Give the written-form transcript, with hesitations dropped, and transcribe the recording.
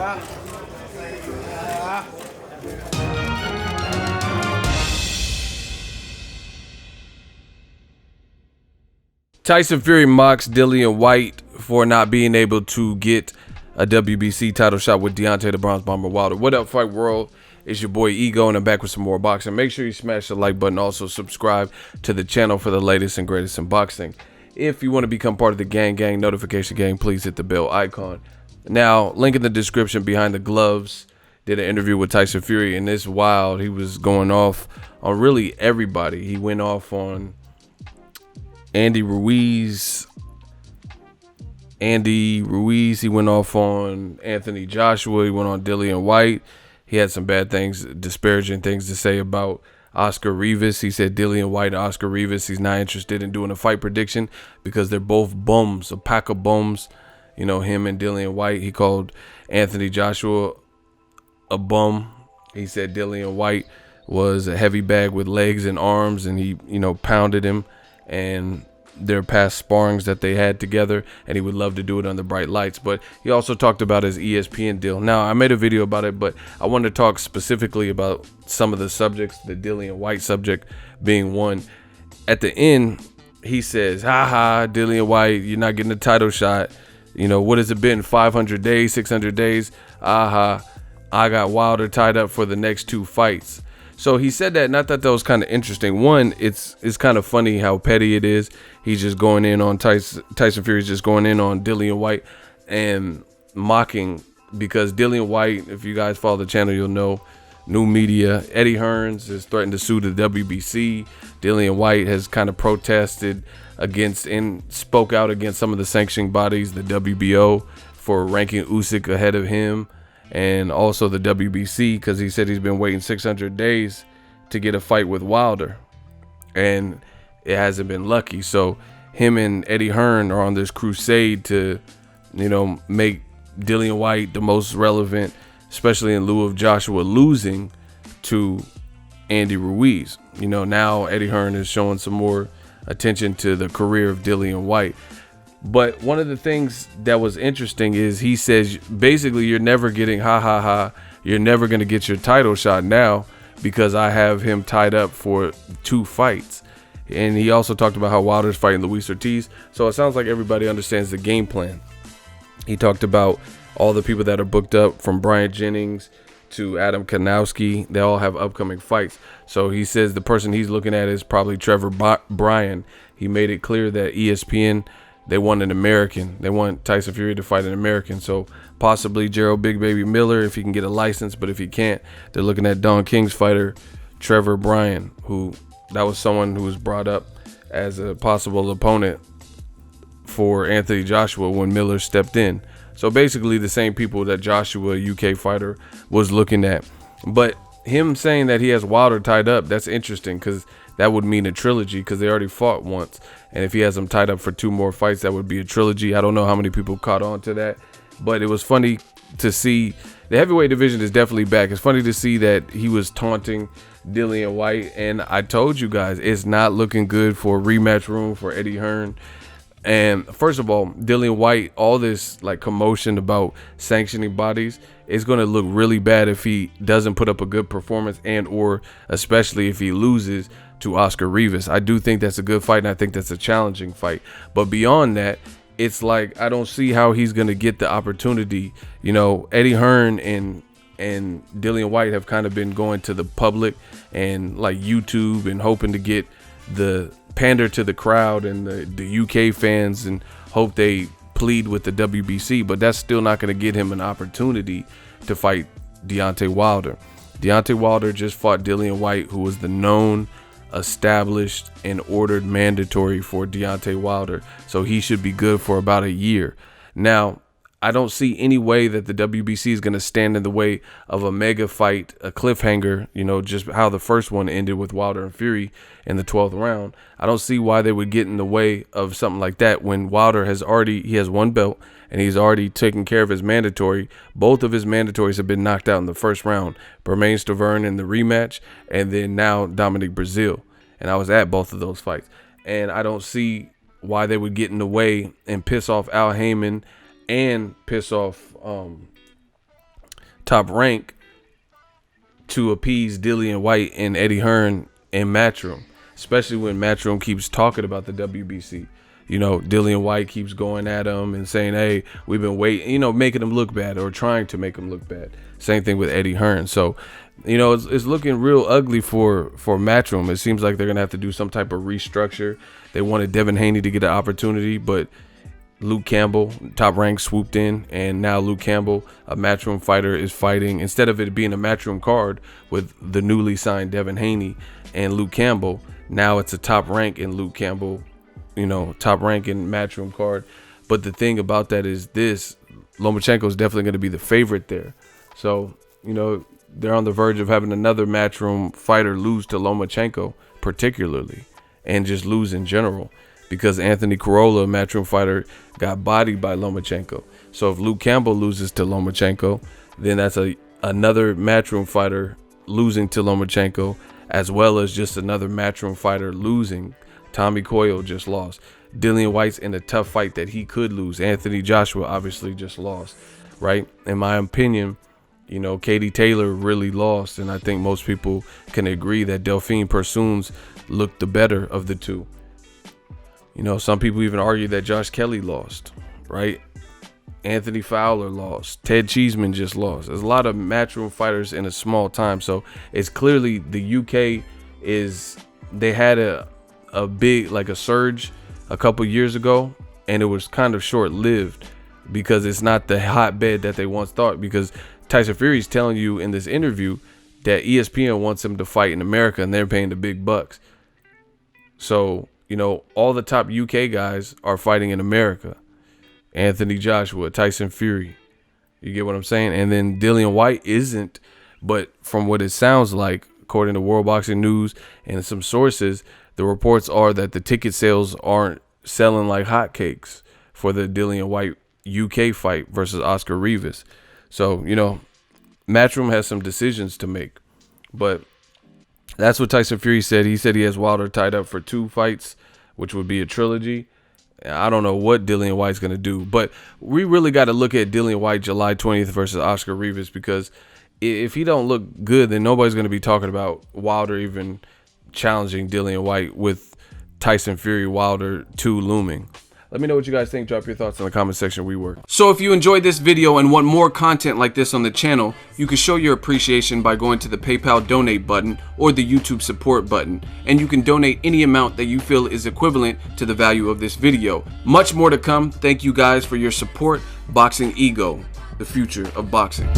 Tyson Fury mocks Dillian Whyte for not being able to get a WBC title shot with Deontay the Bronze Bomber Wilder. What up, Fight World? It's your boy Ego, and I'm back with some more boxing. Make sure you smash the like button. Also, subscribe to the channel for the latest and greatest in boxing. If you want to become part of the gang notification gang, please hit the bell icon. Now, link in the description. Behind the Gloves did an interview with Tyson Fury, and it's wild. He was going off on really everybody. He went off on Andy Ruiz. He went off on Anthony Joshua. He went on Dillian Whyte. He had some bad things, disparaging things to say about Oscar Rivas. He said Dillian Whyte and Oscar Rivas, he's not interested in doing a fight prediction because they're both bums, a pack of bums. You know, him and Dillian Whyte. He called Anthony Joshua a bum. He said Dillian Whyte was a heavy bag with legs and arms, and he, pounded him. And their past sparrings that they had together, and he would love to do it under bright lights. But he also talked about his ESPN deal. Now, I made a video about it, but I wanted to talk specifically about some of the subjects, the Dillian Whyte subject being one. At the end, he says, Dillian Whyte, you're not getting a title shot. What has it been, 500 days, 600 days? I got Wilder tied up for the next 2 fights. So he said that, and I thought that was kind of interesting. One, it's kind of funny how petty it is. He's just going in on Tyson Fury's just going in on Dillian Whyte and mocking, because Dillian Whyte, if you guys follow the channel, you'll know, new media, Eddie Hearns has threatened to sue the WBC. Dillian Whyte has kind of protested against and spoke out against some of the sanctioning bodies, the WBO, for ranking Usyk ahead of him. And also the WBC, because he said he's been waiting 600 days to get a fight with Wilder, and it hasn't been lucky. So him and Eddie Hearn are on this crusade to, make Dillian Whyte the most relevant, especially in lieu of Joshua losing to Andy Ruiz. Now Eddie Hearn is showing some more attention to the career of Dillian Whyte. But one of the things that was interesting is he says, basically, you're never getting, you're never going to get your title shot now because I have him tied up for 2 fights. And he also talked about how Wilder's fighting Luis Ortiz. So it sounds like everybody understands the game plan. He talked about all the people that are booked up, from Bryant Jennings to Adam Kanowski. They all have upcoming fights. So he says the person he's looking at is probably Trevor Bryan. He made it clear that ESPN, they want an American. They want Tyson Fury to fight an American. So possibly Gerald Big Baby Miller if he can get a license. But if he can't, they're looking at Don King's fighter, Trevor Bryan, who that was someone who was brought up as a possible opponent for Anthony Joshua when Miller stepped in. So basically the same people that Joshua, UK fighter, was looking at. But him saying that he has Wilder tied up, that's interesting, because that would mean a trilogy, because they already fought once. And if he has him tied up for 2 more fights, that would be a trilogy. I don't know how many people caught on to that, but it was funny to see. The heavyweight division is definitely back. It's funny to see that he was taunting Dillian Whyte. And I told you guys, it's not looking good for rematch room for Eddie Hearn. And first of all, Dillian Whyte, all this like commotion about sanctioning bodies, it's going to look really bad if he doesn't put up a good performance, and or especially if he loses to Oscar Rivas. I do think that's a good fight, and I think that's a challenging fight. But beyond that, it's like I don't see how he's going to get the opportunity. Eddie Hearn and Dillian Whyte have kind of been going to the public and like YouTube and hoping to get the pander to the crowd and the UK fans and hope they plead with the WBC, but that's still not going to get him an opportunity to fight Deontay Wilder. Deontay Wilder just fought Dillian Whyte, who was the known, established, and ordered mandatory for Deontay Wilder. So he should be good for about a year. Now, I don't see any way that the WBC is going to stand in the way of a mega fight, a cliffhanger, just how the first one ended with Wilder and Fury in the 12th round. I don't see why they would get in the way of something like that when Wilder has 1 belt and he's already taken care of his mandatory. Both of his mandatories have been knocked out in the first round. Bermane Stiverne in the rematch, and then now Dominic Breazeale. And I was at both of those fights. And I don't see why they would get in the way and piss off Al Heyman and piss off Top Rank to appease Dillian Whyte and Eddie Hearn in Matchroom, especially when Matchroom keeps talking about the WBC. You know, Dillian Whyte keeps going at him and saying, hey, we've been waiting, you know, making him look bad or trying to make him look bad. Same thing with Eddie Hearn. So, you know, it's looking real ugly for Matchroom. It seems like they're going to have to do some type of restructure. They wanted Devin Haney to get an opportunity, but Luke Campbell, Top Rank, swooped in, and now Luke Campbell, a Matchroom fighter, is fighting. Instead of it being a Matchroom card with the newly signed Devin Haney and Luke Campbell, now it's a Top Rank and Luke Campbell, you know, Top Rank and Matchroom card. But the thing about that is this: Lomachenko is definitely going to be the favorite there. So, you know, they're on the verge of having another Matchroom fighter lose to Lomachenko, particularly, and just lose in general, because Anthony Corolla, a Matchroom fighter, got bodied by Lomachenko. So if Luke Campbell loses to Lomachenko, then that's another Matchroom fighter losing to Lomachenko, as well as just another Matchroom fighter losing. Tommy Coyle just lost. Dillian Whyte's in a tough fight that he could lose. Anthony Joshua obviously just lost, right? In my opinion, you know, Katie Taylor really lost, and I think most people can agree that Delphine Persoon's looked the better of the two. You know, some people even argue that Josh Kelly lost, right? Anthony Fowler lost. Ted Cheeseman just lost. There's a lot of Matchroom fighters in a small time. So it's clearly the UK they had a big, like a surge a couple years ago, and it was kind of short-lived because it's not the hotbed that they once thought, because Tyson Fury's telling you in this interview that ESPN wants him to fight in America and they're paying the big bucks. So, you know, all the top UK guys are fighting in America. Anthony Joshua, Tyson Fury. You get what I'm saying? And then Dillian Whyte isn't, but from what it sounds like, according to World Boxing News and some sources, the reports are that the ticket sales aren't selling like hotcakes for the Dillian Whyte UK fight versus Oscar Rivas. So, you know, Matchroom has some decisions to make. But that's what Tyson Fury said. He said he has Wilder tied up for 2 fights, which would be a trilogy. I don't know what Dillian Whyte's going to do. But we really got to look at Dillian Whyte July 20th versus Oscar Rivas, because if he don't look good, then nobody's going to be talking about Wilder even challenging Dillian Whyte with Tyson Fury Wilder 2 looming. Let me know what you guys think. Drop your thoughts in the comment section. We work. So if you enjoyed this video and want more content like this on the channel, you can show your appreciation by going to the PayPal donate button or the YouTube support button, and you can donate any amount that you feel is equivalent to the value of this video. Much more to come. Thank you guys for your support. Boxingego, the future of boxing.